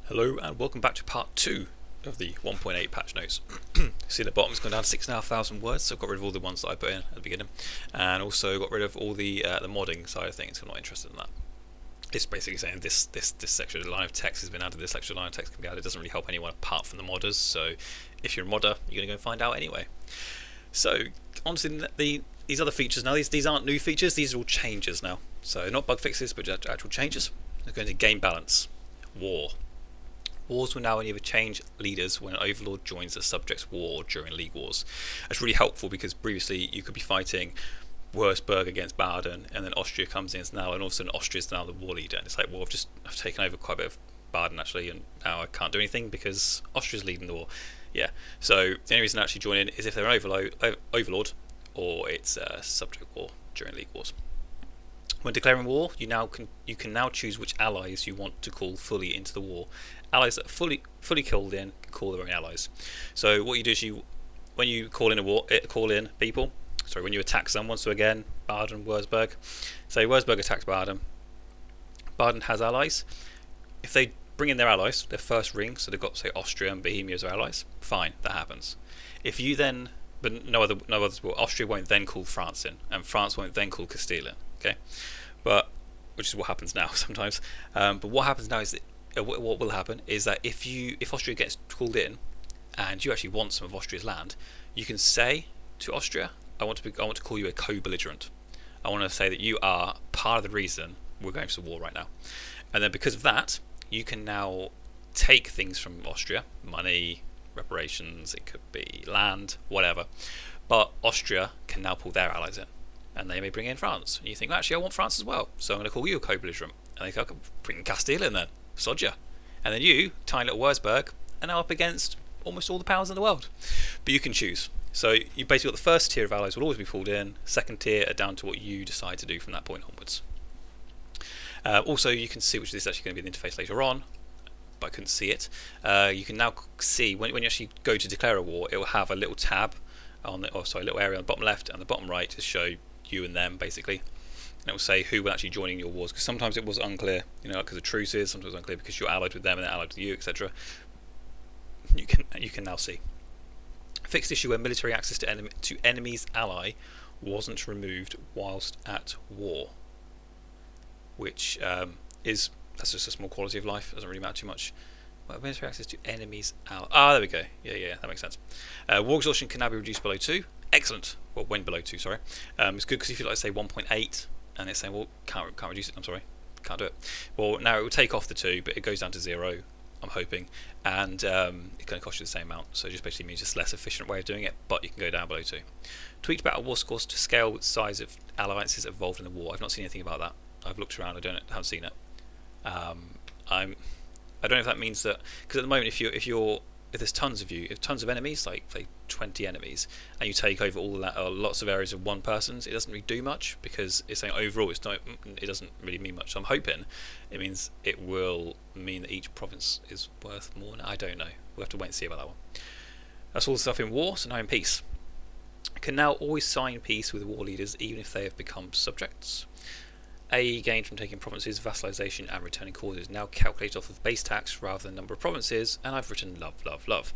Hello and welcome back to part 2 of the 1.8 patch notes. See the bottom's gone down to 6,500 words, so I've got rid of all the ones that I put in at the beginning, and also got rid of all the modding side of things. I'm not interested in that. It's basically saying this extra line of text has been added, this extra line of text can be added. It doesn't really help anyone apart from the modders, so if you're a modder, you're going to go find out anyway. So, honestly, these other features now, these aren't new features, these are all changes now. So, not bug fixes, but actual changes. They're going to game balance. War. Wars will now only ever change leaders when an overlord joins a subject's war during League Wars. That's really helpful because previously you could be fighting Wurzburg against Baden, and then Austria comes in as now, and all of a sudden Austria's now the war leader. And it's like, well, I've taken over quite a bit of Baden actually, and now I can't do anything because Austria's leading the war. Yeah. So the only reason to actually join in is if they're an overlord, or it's a subject war during League Wars. When declaring war, you can now choose which allies you want to call fully into the war. Allies that are fully killed in can call their own allies. So what you do is when you call in people. Sorry, when you attack someone. So again, Baden, Wurzburg. Say Wurzburg attacks Baden. Baden has allies. If they bring in their allies, their first ring, so they've got say Austria and Bohemia as their allies. Fine, that happens. If you then, but no others will. Austria won't then call France in, and France won't then call Castile in. Okay, but which is what happens now sometimes. But what happens now is that what will happen is that if Austria gets called in, and you actually want some of Austria's land, you can say to Austria, I want to call you a co-belligerent. I want to say that you are part of the reason we're going to war right now, and then because of that, you can now take things from Austria, money, reparations, it could be land, whatever. But Austria can now pull their allies in, and they may bring in France. And you think, well, actually, I want France as well, so I'm going to call you a co-belligerent. And they go, I can bring Castile in then, sodja. And then you, tiny little Wurzburg, are now up against almost all the powers in the world. But you can choose. So you basically got the first tier of allies will always be pulled in. Second tier are down to what you decide to do from that point onwards. Also, you can see, which is actually going to be the interface later on, but I couldn't see it. You can now see when you actually go to declare a war, it will have a little tab a little area on the bottom left and the bottom right to show you and them basically, and it will say who will actually join your wars, because sometimes it was unclear, because of truces. Sometimes it was unclear because you're allied with them and they're allied with you, etc. You can now see. Fixed issue where military access to enemy's ally wasn't removed whilst at war, which that's just a small quality of life. It doesn't really matter too much. Military access to enemies ally. There we go. Yeah, that makes sense. War exhaustion can now be reduced below 2. Excellent. Well, when below 2, sorry. It's good because if you say 1.8 and it's saying, well, can't reduce it. I'm sorry, can't do it. Well, now it will take off the 2, but it goes down to 0. I'm hoping, and it's going to cost you the same amount. So it just basically means it's a less efficient way of doing it, but you can go down below 2. Tweaked battle war scores to scale with size of alliances involved in the war. I've not seen anything about that. I've looked around. I haven't seen it. I don't know if that means that, because at the moment, if there's tons of you, if tons of enemies, like 20 enemies, and you take over lots of areas of one person's, it doesn't really do much, because it's saying overall it doesn't really mean much. So I'm hoping it means it will mean that each province is worth more. I don't know. We'll have to wait and see about that one. That's all the stuff in war. So now in peace, can now always sign peace with war leaders even if they have become subjects. AE gained from taking provinces, vassalization and returning causes, now calculated off of base tax rather than number of provinces, and I've written love, love, love.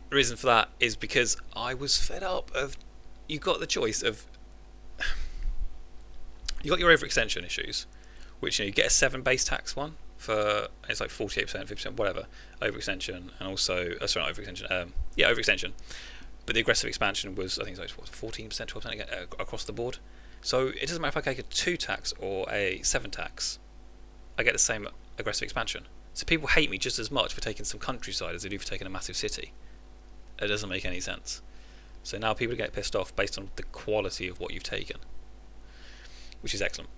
The reason for that is because I was fed up of, you got the choice of, you got your overextension issues, which you get a 7 base tax one for, it's like 48%, 50%, whatever, overextension, and also, sorry, not overextension, overextension, but the aggressive expansion was, I think it's like 14%, 12% across the board. So it doesn't matter if I take a 2 tax or a 7 tax, I get the same aggressive expansion. So people hate me just as much for taking some countryside as they do for taking a massive city. It doesn't make any sense. So now people get pissed off based on the quality of what you've taken, which is excellent.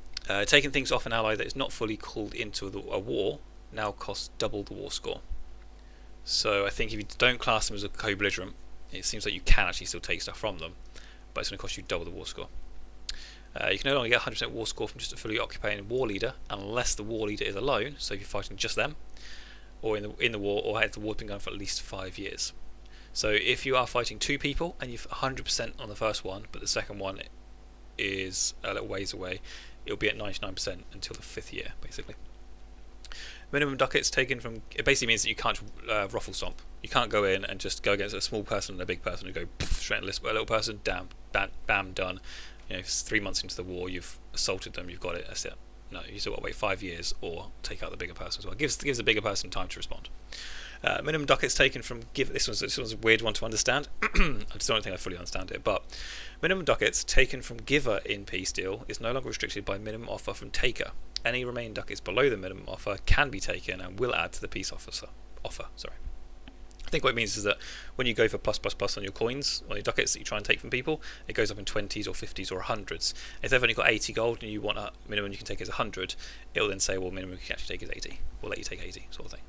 Taking things off an ally that is not fully called into a war now costs double the war score. So I think if you don't class them as a co-belligerent, it seems like you can actually still take stuff from them, but it's going to cost you double the war score. You can no longer get 100% war score from just a fully occupying war leader unless the war leader is alone, so if you're fighting just them, or in the war, or has the war been going for at least 5 years. So if you are fighting 2 people and you've 100% on the first one, but the second one is a little ways away, it'll be at 99% until the 5th year, basically. Minimum ducats taken from... It basically means that you can't ruffle stomp. You can't go in and just go against a small person and a big person and go straight and list a little person, damn, bam, bam, done. You know, 3 months into the war, you've assaulted them, you've got it, that's it. No, you still got to wait 5 years or take out the bigger person as well. It gives the bigger person time to respond. Minimum ducats taken from give. This one's a weird one to understand. I just don't think I fully understand it. But minimum ducats taken from giver in peace deal is no longer restricted by minimum offer from taker. Any remaining ducats below the minimum offer can be taken and will add to the peace offer. I think what it means is that when you go for plus plus plus on your coins, on your ducats that you try and take from people, it goes up in 20s or 50s or 100s. If they've only got 80 gold and you want a minimum you can take is 100, it will then say, well, minimum you can actually take is 80. We'll let you take 80, sort of thing.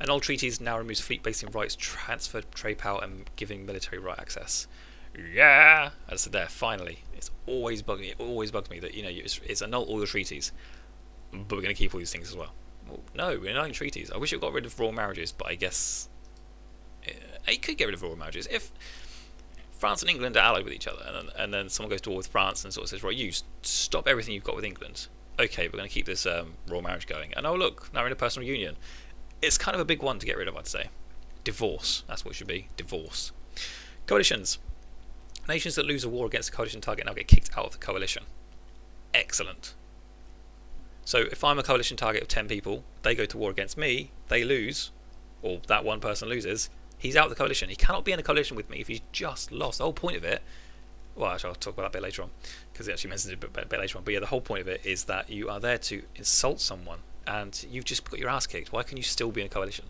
And all treaties now removes fleet-basing rights, transfer trade power, and giving military right access. Yeah, as I said there, finally. It's always bugging me. It always bugs me that it's annul all your treaties, but we're going to keep all these things as well. Well, no, we're annulling treaties. I wish it got rid of royal marriages, but I guess it could get rid of royal marriages if France and England are allied with each other, and then someone goes to war with France and sort of says, right, you stop everything you've got with England. Okay, we're going to keep this royal marriage going. And oh look, now we're in a personal union. It's kind of a big one to get rid of, I'd say. Divorce, that's what it should be. Divorce. Coalitions. Nations that lose a war against a coalition target now get kicked out of the coalition. Excellent. So if I'm a coalition target of 10 people, they go to war against me, they lose, or that one person loses, he's out of the coalition. He cannot be in a coalition with me if he's just lost. The whole point of it, well, actually I'll talk about that a bit later on, because it actually mentions it a bit later on, but yeah, the whole point of it is that you are there to insult someone, and you've just got your ass kicked. Why can you still be in a coalition?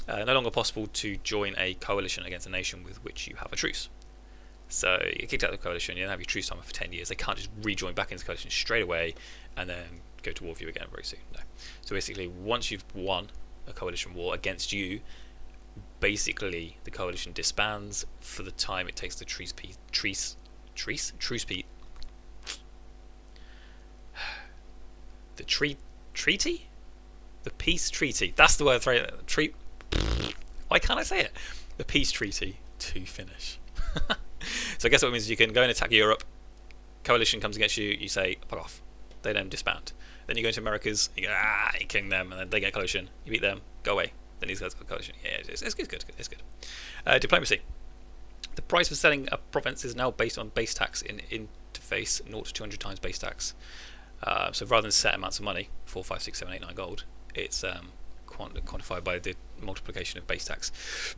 No longer possible to join a coalition against a nation with which you have a truce. So you get kicked out of the coalition, you don't have your truce time for 10 years. They can't just rejoin back into the coalition straight away and then go to war with you again very soon. No. So basically, once you've won a coalition war against you, basically the coalition disbands for the time it takes the truce peace. The treaty? The peace treaty. That's the word. Why can't I say it? The peace treaty to finish. So I guess what it means is you can go and attack Europe. Coalition comes against you. You say, fuck off. They then disband. Then you go into Americas. You go, you king them, and then they get coalition. You beat them. Go away. Then these guys got coalition. Yeah, it's good. It's good. Diplomacy. The price for selling a province is now based on base tax in interface 0 to 200 times base tax. So rather than set amounts of money, 4, 5, 6, 7, 8, 9 gold, it's quantified by the multiplication of base tax.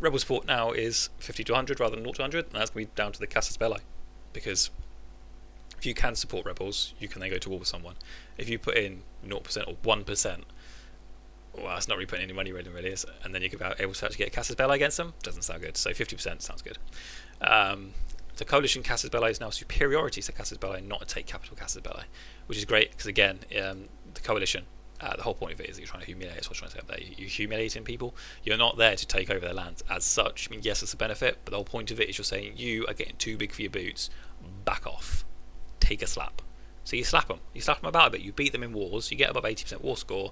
Rebel support now is 50 to 100 rather than 0 to 100, and that's going to be down to the Casus Belli, because if you can support rebels, you can then go to war with someone. If you put in 0% or 1%, well, that's not really putting any money in, really, is it? And then you're able to actually get a Casus Belli against them. Doesn't sound good. So 50% sounds good. The coalition Casus Belli is now superiority to Casus Belli, not a take capital Casus Belli, which is great because again, the coalition. The whole point of it is that you're trying to humiliate. That's what I'm trying to say up there. You're humiliating people. You're not there to take over their lands as such. I mean, yes, it's a benefit, but the whole point of it is you're saying you are getting too big for your boots. Back off. Take a slap. So you slap them. You slap them about a bit. You beat them in wars. You get above 80% war score.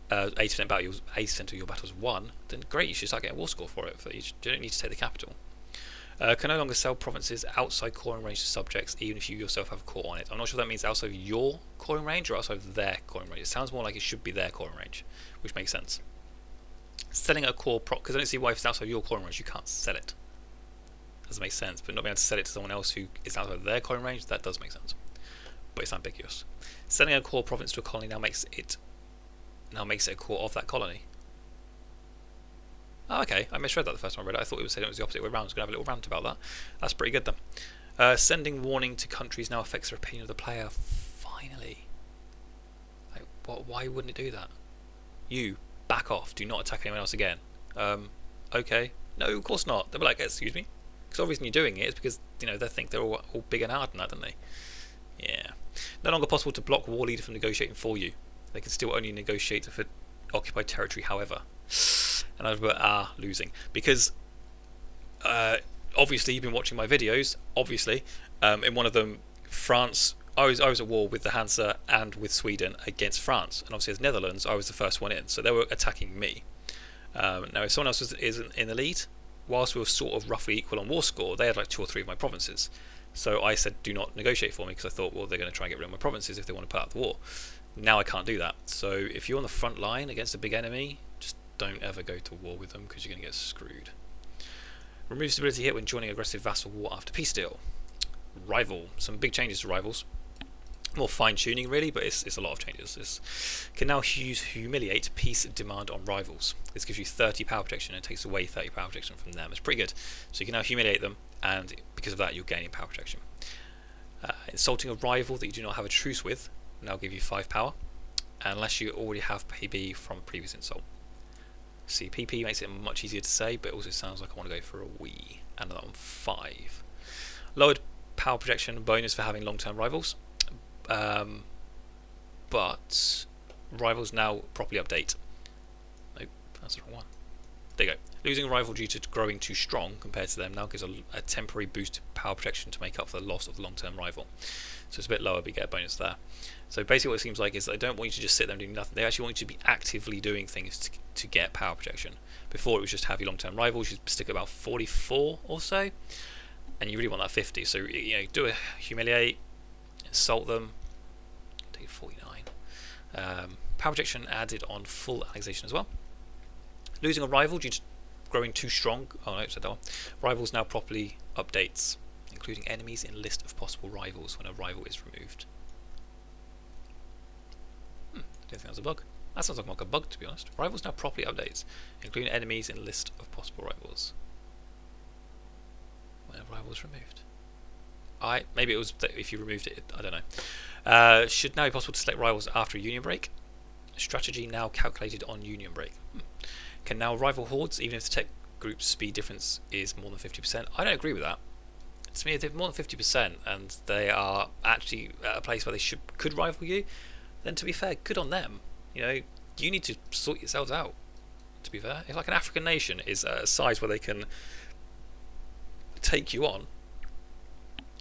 80% of your battles won. Then great. You should start getting a war score for it. You don't need to take the capital. Can no longer sell provinces outside coring range to subjects, even if you yourself have a core on it. I'm not sure if that means outside your coring range or outside their coring range. It sounds more like it should be their coring range, which makes sense. Selling a core because I don't see why if it's outside your coring range you can't sell it. Doesn't make sense, but not being able to sell it to someone else who is outside their coring range, that does make sense. But it's ambiguous. Selling a core province to a colony now makes it a core of that colony. Oh, okay, I misread that the first time I read it. I thought it was saying it was the opposite way around. I was going to have a little rant about that. That's pretty good then. Sending warning to countries now affects the opinion of the player. Finally. Like, why wouldn't it do that? You, back off. Do not attack anyone else again. Okay. No, of course not. They'll be like, excuse me? Because the reason you're doing it is because, they think they're all big and hard and that, don't they? Yeah. No longer possible to block war leader from negotiating for you. They can still only negotiate for occupied territory, however. And I was losing because obviously you've been watching my videos. Obviously, in one of them, France. I was at war with the Hansa and with Sweden against France, and obviously as Netherlands, I was the first one in, so they were attacking me. Now, if someone else is in the lead, whilst we were sort of roughly equal on war score, they had like 2 or 3 of my provinces. So I said, do not negotiate for me because I thought, well, they're going to try and get rid of my provinces if they want to put out the war. Now I can't do that. So if you're on the front line against a big enemy, just don't ever go to war with them because you're going to get screwed. Remove stability hit when joining aggressive vassal war after peace deal. Rival. Some big changes to rivals. More fine-tuning really, but it's a lot of changes. This can now use humiliate peace demand on rivals. This gives you 30 power protection and takes away 30 power protection from them. It's pretty good. So you can now humiliate them, and because of that you're gaining power protection. Insulting a rival that you do not have a truce with now give you 5 power, unless you already have PB from a previous insult. See, PP makes it much easier to say, but it also sounds like I want to go for a Wii, and that on 5. Lowered power protection bonus for having long-term rivals. But rivals now properly update. Nope, that's the wrong one. There you go. Losing a rival due to growing too strong compared to them now gives a temporary boost to power protection to make up for the loss of the long-term rival. So it's a bit lower, but you get a bonus there. So basically what it seems like is they don't want you to just sit there and do nothing. They actually want you to be actively doing things to get power protection. Before it was just have your long-term rivals, you stick at about 44 or so, and you really want that 50. So do a humiliate, insult them, take 49. Power protection added on full annexation as well. Losing a rival due to growing too strong. Oh no, said that one. Rivals now properly updates, including enemies in list of possible rivals when a rival is removed. I don't think that was a bug. That sounds like a bug, to be honest. Rivals now properly updates, including enemies in list of possible rivals when a rival is removed. Maybe it was if you removed it. I don't know. Should now be possible to select rivals after a union break. Strategy now calculated on union break. Can now rival hordes even if the tech group's speed difference is more than 50%. I don't agree with that. To me, if they're more than 50% and they are actually at a place where they could rival you, then to be fair, good on them. You need to sort yourselves out. To be fair, if like an African nation is at a size where they can take you on,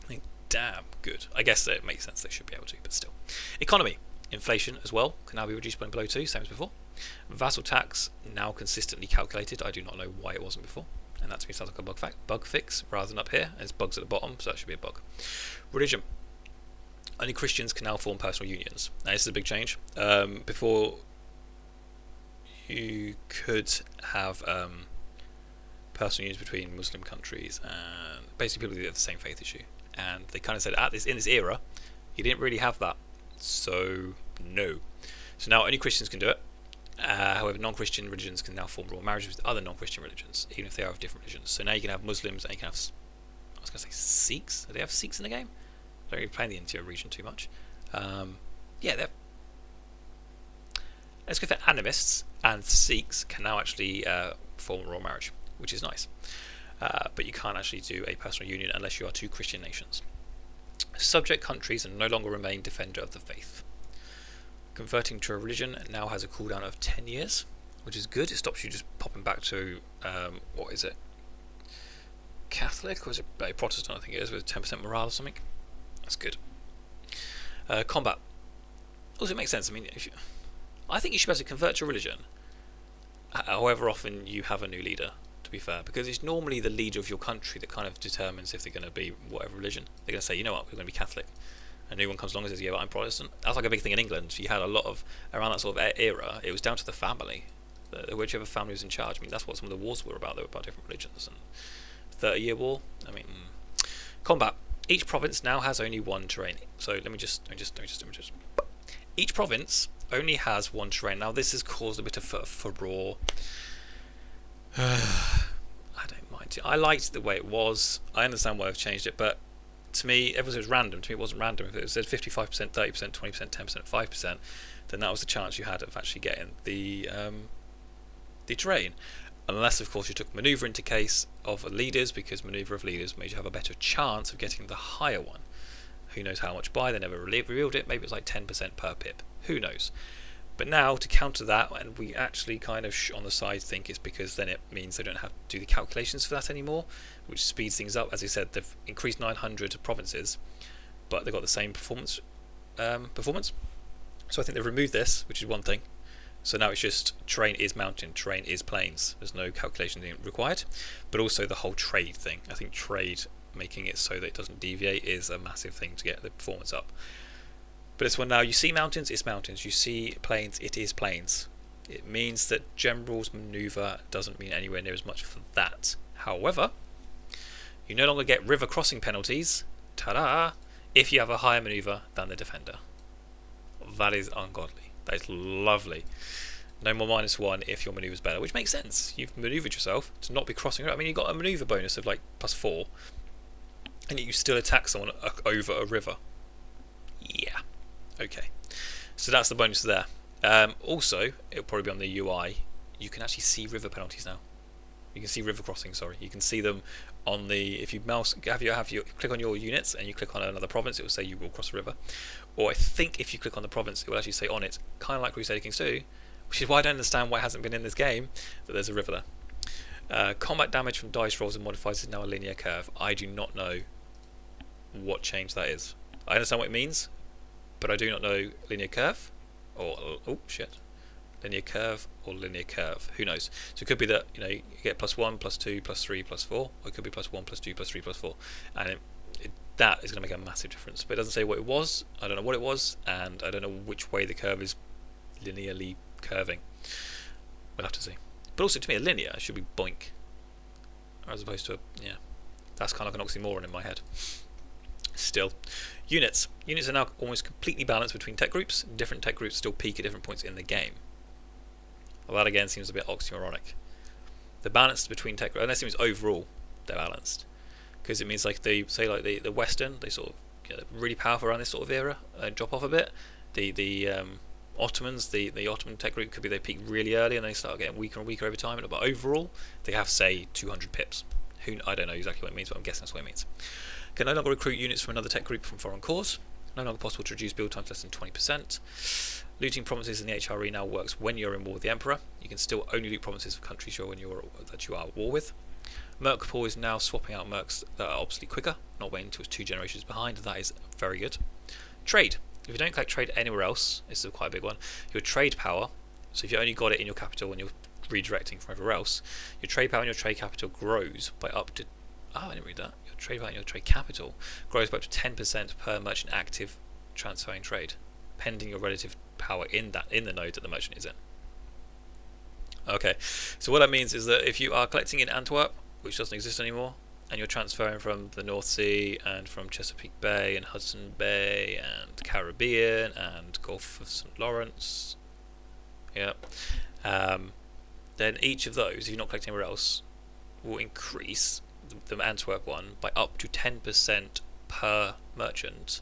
I think damn good. I guess it makes sense they should be able to, but still. Economy. Inflation as well can now be reduced by below 2, same as before. Vassal tax now consistently calculated. I do not know why it wasn't before, and that to me sounds like a bug fix rather than up here. There's bugs at the bottom, so that should be a bug. Religion. Only Christians can now form personal unions. Now this is a big change. Before you could have personal unions between Muslim countries and basically people that have the same faith as you, and they kind of said in this era you didn't really have that. So no. So now only Christians can do it. However, non-Christian religions can now form royal marriages with other non-Christian religions, even if they are of different religions. So now you can have Muslims and you can have, I was going to say Sikhs. Do they have Sikhs in the game? I don't really play in the interior region too much. Yeah, let's go for animists, and Sikhs can now actually form a royal marriage, which is nice. But you can't actually do a personal union unless you are 2 Christian nations. Subject countries and no longer remain defender of the faith. Converting to a religion now has a cooldown of 10 years, which is good. It stops you just popping back to, what is it? Catholic, or is it Protestant, I think it is, with 10% morale or something. That's good. Combat. Also, it makes sense. I mean, I think you should be able to convert to a religion however often you have a new leader, to be fair, because it's normally the leader of your country that kind of determines if they're going to be whatever religion. They're going to say, you know what, we're going to be Catholic. A new one comes along and says, yeah, but I'm Protestant. That's like a big thing in England. You had a lot of, around that sort of era, it was down to the family. Whichever family was in charge. I mean, that's what some of the wars were about. They were about different religions. And 30-year war, I mean, combat. Each province now has only 1 terrain. So let me just. Each province only has 1 terrain. Now this has caused a bit of furore. I don't mind it. I liked the way it was. I understand why I've changed it, but to me, everyone said it was random. To me, it wasn't random. If it said 55%, 30%, 20%, 10%, 5%, then that was the chance you had of actually getting the terrain. Unless, of course, you took maneuver into case of leaders, because maneuver of leaders made you have a better chance of getting the higher one. Who knows how much by? They never revealed it. Maybe it's like 10% per pip. Who knows? But now, to counter that, and we actually kind of on the side think it's because then it means they don't have to do the calculations for that anymore, which speeds things up. As I said, they've increased 900 provinces, but they've got the same performance. So I think they've removed this, which is one thing. So now it's just terrain is mountain, terrain is plains. There's no calculation required, but also the whole trade thing. I think trade, making it so that it doesn't deviate, is a massive thing to get the performance up. But this one now, you see mountains, it's mountains. You see plains, it is plains. It means that general's manoeuvre doesn't mean anywhere near as much for that. However, you no longer get river crossing penalties, ta-da, if you have a higher manoeuvre than the defender. That is ungodly. That is lovely. No more -1 if your manoeuvre is better, which makes sense. You've manoeuvred yourself to not be crossing. I mean, you've got a manoeuvre bonus of like +4, and yet you still attack someone over a river. Yeah. Okay. So that's the bonus there. Also, it'll probably be on the UI. You can actually see river penalties now. You can see river crossing. Sorry, you can see them on the. If you mouse, have your click on your units and you click on another province, it will say you will cross a river. Or I think if you click on the province, it will actually say on it, kind of like Crusader Kings 2, which is why I don't understand why it hasn't been in this game, that there's a river there. Combat damage from dice rolls and modifiers is now a linear curve. I do not know what change that is. I understand what it means, but I do not know linear curve or linear curve or linear curve. Who knows? So it could be that you get +1, +2, +3, +4, or it could be +1, +2, +3, +4, and that is going to make a massive difference. But it doesn't say what it was. I don't know what it was, and I don't know which way the curve is linearly curving. We'll have to see. But also, to me, a linear should be boink, as opposed to that's kind of like an oxymoron in my head. Still, units are now almost completely balanced between tech groups. Different tech groups still peak at different points in the game. Well, that again seems a bit oxymoronic. The balance between tech groups, unless it means overall they're balanced, because it means like the Western, they sort of get really powerful around this sort of era, drop off a bit. The Ottomans, the Ottoman tech group could be they peak really early and they start getting weaker and weaker over time. But overall, they have say 200 pips. I don't know exactly what it means, but I'm guessing that's what it means. Can no longer recruit units from another tech group from foreign cores. No longer possible to reduce build times less than 20%. Looting provinces in the HRE now works when you're in war with the Emperor. You can still only loot provinces of countries that you are at war with. Merc pool is now swapping out mercs that are obviously quicker, not waiting until it's 2 generations behind. That is very good. Trade. If you don't collect trade anywhere else, this is quite a big one, your trade power, so if you only got it in your capital and you're redirecting from everywhere else, your trade power and your trade capital grows by up to, I didn't read that, your trade power and your trade capital grows by up to 10% per merchant active transferring trade, pending your relative power in the node that the merchant is in. Okay, so what that means is that if you are collecting in Antwerp, which doesn't exist anymore, and you're transferring from the North Sea and from Chesapeake Bay and Hudson Bay and Caribbean and Gulf of St. Lawrence, then each of those, if you're not collecting anywhere else, will increase the Antwerp one by up to 10% per merchant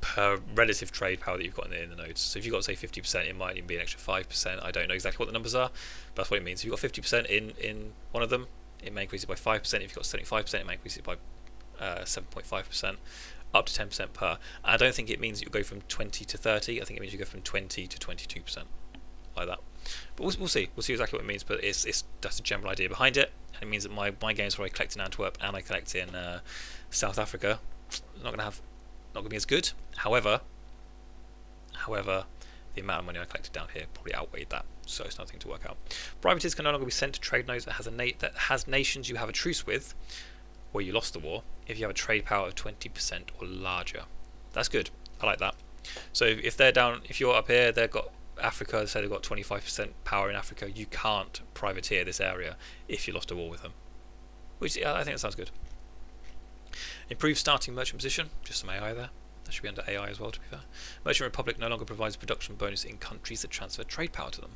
per relative trade power that you've got in the nodes. So if you've got, say, 50%, it might even be an extra 5%. I don't know exactly what the numbers are, but that's what it means. If you've got 50% in one of them, it may increase it by 5%. If you've got 75%, it may increase it by 7.5%, up to 10% per. I don't think it means that you'll go from 20 to 30. I think it means you go from 20 to 22%, like that. But we'll see. We'll see exactly what it means. But it's that's a general idea behind it. And it means that my games where I collect in Antwerp and I collect in South Africa, not going to be as good. However, the amount of money I collected down here probably outweighed that, so it's nothing to work out. Privateers can no longer be sent to trade nodes that has nations you have a truce with, where you lost the war, if you have a trade power of 20% or larger. That's good. I like that. So if they're down, if you're up here, they've got Africa, say they've got 25% power in Africa, you can't privateer this area if you lost a war with them. Which I think that sounds good. Improved starting merchant position, just some AI there. That should be under AI as well, to be fair. Merchant Republic no longer provides production bonus in countries that transfer trade power to them.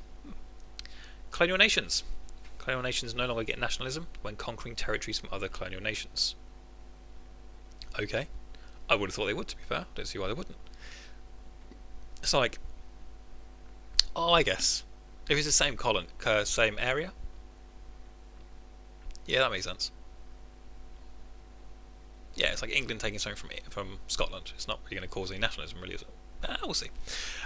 Colonial nations. Colonial nations no longer get nationalism when conquering territories from other colonial nations. Okay. I would have thought they would, to be fair. I don't see why they wouldn't. It's like, I guess, if it's the same same area, yeah, that makes sense. Yeah, it's like England taking something from Scotland. It's not really going to cause any nationalism, really, is it? We'll see.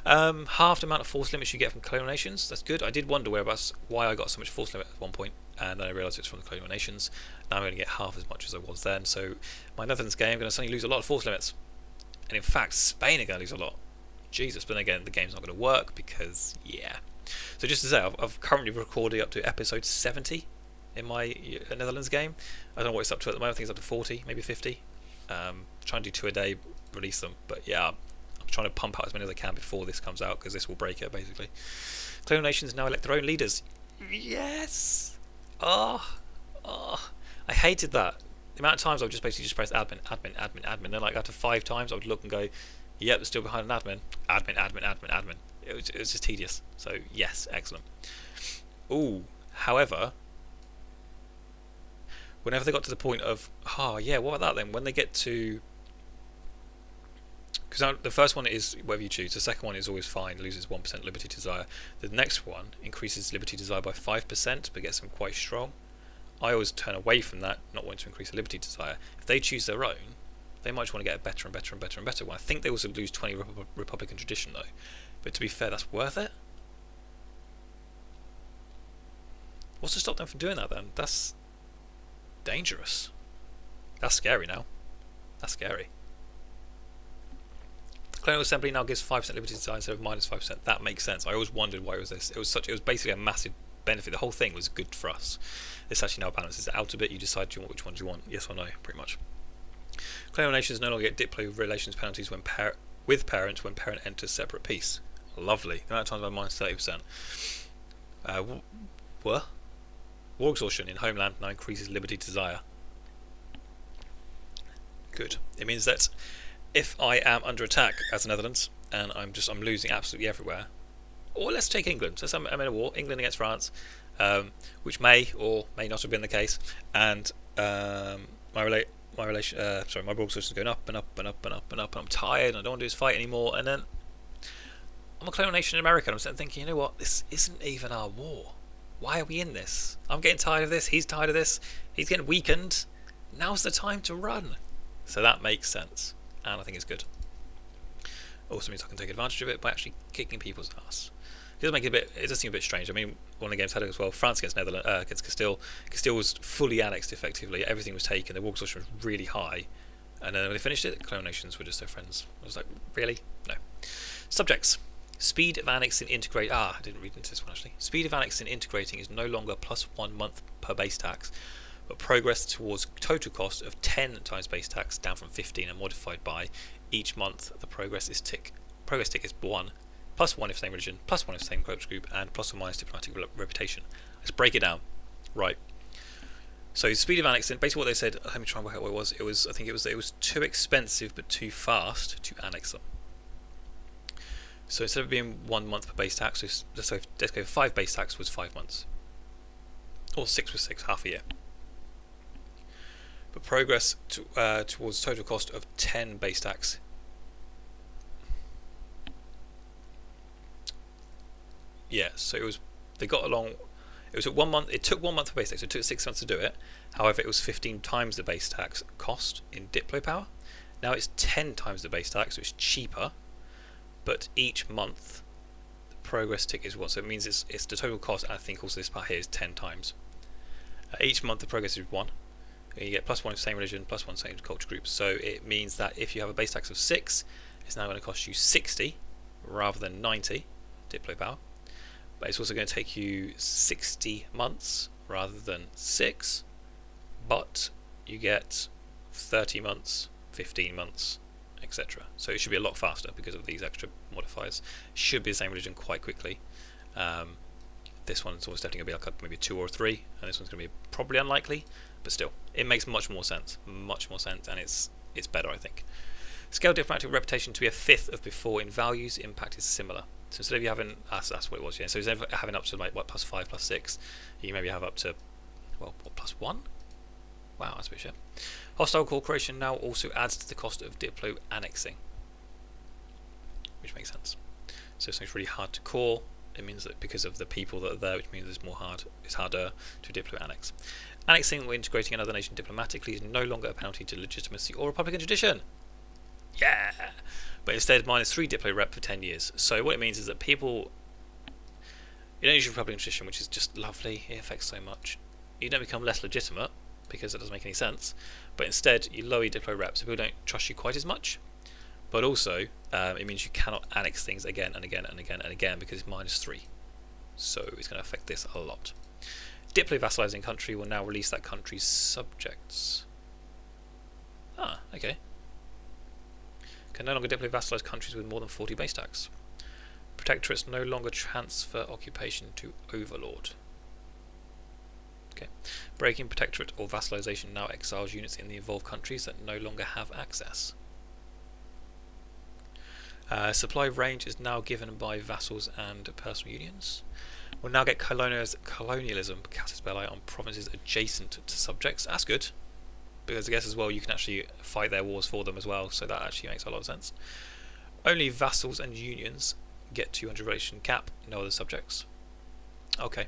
Half the amount of force limits you get from colonial nations. That's good. I did wonder why I got so much force limit at one point, and then I realised it's from the colonial nations. Now I'm going to get half as much as I was then. So my Netherlands game, I'm going to suddenly lose a lot of force limits. And in fact, Spain are going to lose a lot. Jesus, but then again, the game's not going to work because, yeah. So just to say, I've currently recorded up to episode 70 in my Netherlands game. I don't know what it's up to at the moment. I think it's up to 40, maybe 50. Trying to do 2 a day release them. But yeah, I'm trying to pump out as many as I can before this comes out, because this will break it basically. Clone nations now elect their own leaders. Yes. I hated that. The amount of times I would just basically just press admin, admin, admin, admin. Then like after 5 times I would look and go, yep, they're still behind an admin. Admin, admin, admin, admin. It was just tedious. So yes, excellent. Ooh, however, whenever they got to the point of, yeah, what about that then? When they get to, because the first one is whatever you choose. The second one is always fine, loses 1% liberty desire. The next one increases liberty desire by 5%, but gets them quite strong. I always turn away from that, not wanting to increase the liberty desire. If they choose their own, they might just want to get a better and better and better and better one. I think they also lose 20 Republican tradition though. But to be fair, that's worth it. What's to stop them from doing that then? That's dangerous. That's scary now. That's scary. Colonial Assembly now gives 5% liberty desire instead of minus 5%. That makes sense. I always wondered why it was this. It was basically a massive benefit. The whole thing was good for us. This actually now balances it out a bit. You decide which ones you want, yes or no, pretty much. Colonial nations no longer get diplo relations penalties with parents when parent enters separate peace. Lovely. The amount of times by minus 30%. What? War exhaustion in homeland now increases liberty desire. Good. It means that if I am under attack as the Netherlands and I'm losing absolutely everywhere, or let's take England. So I'm in a war, England against France, which may or may not have been the case, and my war exhaustion is going up and up and up and up and up. And I'm tired and I don't want to do this fight anymore. And then I'm a colonial nation in America. And I'm sitting thinking, you know what? This isn't even our war. Why are we in this? I'm getting tired of this. He's tired of this. He's getting weakened. Now's the time to run. So that makes sense, and I think it's good. Also means I can take advantage of it by actually kicking people's ass. It does seem a bit strange. I mean, one of the games had it as well. France against against Castile. Castile was fully annexed effectively. Everything was taken. The war exhaustion was really high, and then when they finished it, the colonial nations were just their friends. I was like, really? No. Subjects. Speed of annexing integrate. I didn't read into this one actually. Speed of annexing integrating is no longer plus 1 month per base tax, but progress towards total cost of 10 times base tax, down from 15, and modified by each month the progress tick is 1, plus 1 if same religion, plus 1 if same culture group, and plus or minus diplomatic reputation. Let's break it down. Right. So speed of annexing, basically what they said, let me try and work out what it was. I think it was too expensive but too fast to annex them. So instead of being 1 month per base tax, let's go 5 base tax was 5 months. Or 6 was 6, half a year. But progress towards total cost of 10 base tax. Yeah, so they got along. It was at 1 month. It took 1 month for base tax. So it took 6 months to do it. However, it was 15 times the base tax cost in Diplo power. Now it's 10 times the base tax, so it's cheaper. But each month, the progress tick is 1. So it means it's the total cost. And I think also this part here is 10 times. Each month the progress is 1. You get plus 1 same religion, plus 1 same culture group. So it means that if you have a base tax of 6, it's now going to cost you 60 rather than 90 Diplo power. But it's also going to take you 60 months rather than 6. But you get 30 months, 15 months, etc. So it should be a lot faster because of these extra modifiers. Should be the same religion quite quickly. This one's almost definitely going to be like maybe 2 or 3, and this one's going to be probably unlikely, but still, it makes much more sense, and it's better, I think. Scale diplomatic reputation to be a fifth of before in values. Impact is similar. So instead of you having, that's what it was, yeah. So instead of having up to like plus 5, plus 6, you maybe have up to, well, what, plus 1? Wow, that's a bit shit. Hostile cooperation now also adds to the cost of Diplo annexing, which makes sense. So if something's really hard to core, it means that because of the people that are there, which means it's harder to Diplo annex. Annexing or integrating another nation diplomatically is no longer a penalty to legitimacy or Republican tradition. Yeah! But instead, minus 3 Diplo rep for 10 years. So what it means is that people, you don't use your Republican tradition, which is just lovely, it affects so much. You don't become less legitimate, because that doesn't make any sense, but instead you lower your Diplo rep so people don't trust you quite as much. But also, it means you cannot annex things again and again and again and again because it's minus 3. So it's going to affect this a lot. Diplo vassalizing country will now release that country's subjects. Okay. Can no longer deploy vassalized countries with more than 40 base tax. Protectorates no longer transfer occupation to overlord. Okay. Breaking protectorate or vassalization now exiles units in the involved countries that no longer have access. Supply range is now given by vassals and personal unions. We'll now get colonialism, casus belli, on provinces adjacent to subjects. That's good, because I guess as well you can actually fight their wars for them as well, so that actually makes a lot of sense. Only vassals and unions get 200 relation cap, no other subjects. Okay.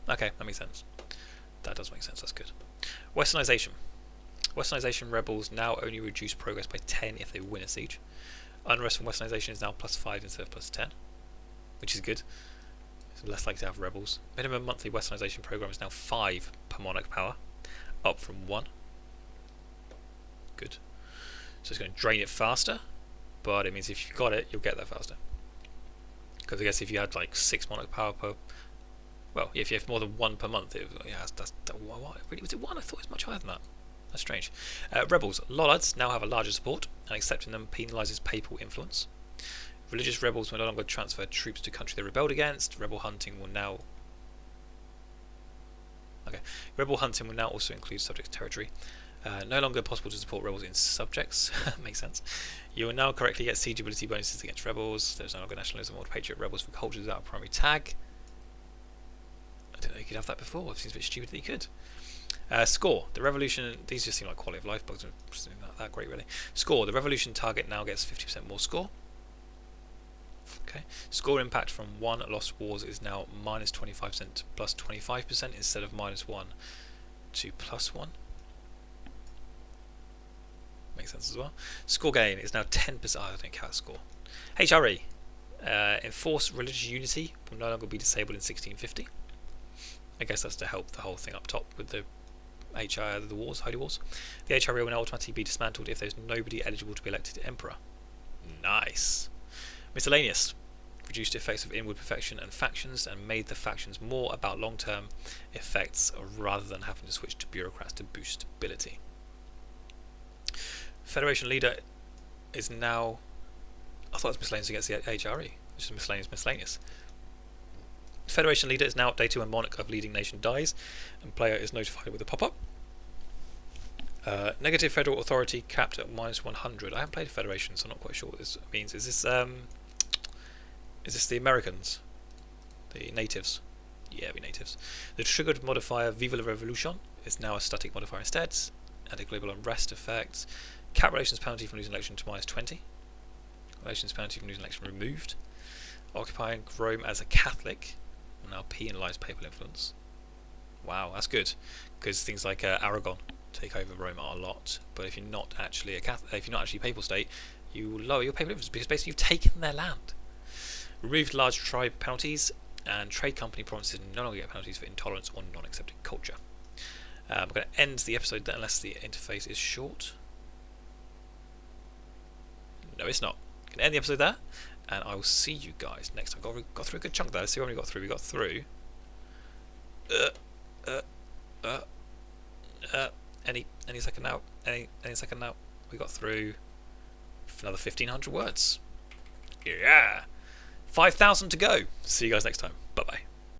Okay, that makes sense. That does make sense, that's good. Westernization. Westernization rebels now only reduce progress by 10 if they win a siege. Unrest from Westernization is now +5 instead of +10, which is good. It's less likely to have rebels. Minimum monthly Westernization program is now 5 per monarch power, up from 1. Good. So it's going to drain it faster, but it means if you've got it, you'll get there faster. Because I guess if you had like 6 monarch power per... Well, if you have more than 1 per month, what? Really, was it 1? I thought it was much higher than that. That's strange. Rebels. Lollards now have a larger support, and accepting them penalises papal influence. Religious rebels will no longer transfer troops to country they rebelled against. Rebel hunting will now also include subject territory. No longer possible to support rebels in subjects. Makes sense. You will now correctly get siege ability bonuses against rebels. There's no longer nationalism or patriot rebels for cultures without a primary tag. I didn't know you could have that before. It seems a bit stupid that you could. Score. The revolution. These just seem like quality of life bugs. Not that great, really. Score. The revolution target now gets 50% more score. Okay. Score impact from 1 lost wars is now -25% plus 25% instead of -1 to +1. Makes sense as well. Score gain is now 10%. Oh, I don't count score. HRE. Enforced religious unity will no longer be disabled in 1650. I guess that's to help the whole thing up top with the the wars, holy wars. The HRE will now automatically be dismantled if there's nobody eligible to be elected emperor. Nice. Miscellaneous. Reduced effects of inward perfection and factions, and made the factions more about long-term effects rather than having to switch to bureaucrats to boost stability. Federation leader is now... I thought it was miscellaneous against the HRE, which is miscellaneous. Federation leader is now updated when monarch of leading nation dies, and player is notified with a pop-up. Negative federal authority capped at -100. I haven't played a Federation, so I'm not quite sure what this means. Is this the Americans? The natives? Yeah, it'll be natives. The triggered modifier Viva la Revolution is now a static modifier instead, and a global unrest effect. Cap relations penalty from losing election to -20. Relations penalty from losing election removed. Occupying Rome as a Catholic will now penalise papal influence. Wow, that's good, because things like Aragon take over Rome a lot. But if you're not actually a Catholic, if you're not actually a papal state, you lower your papal influence because basically you've taken their land. Removed large tribe penalties, and trade company provinces no longer get penalties for intolerance or non-accepted culture. We're going to end the episode there unless the interface is short. No, it's not. I'm going to end the episode there, and I will see you guys next time. Got through a good chunk there. Let's see what we got through. We got through. Any second now. Any second now. We got through another 1,500 words. Yeah. 5,000 to go. See you guys next time. Bye bye.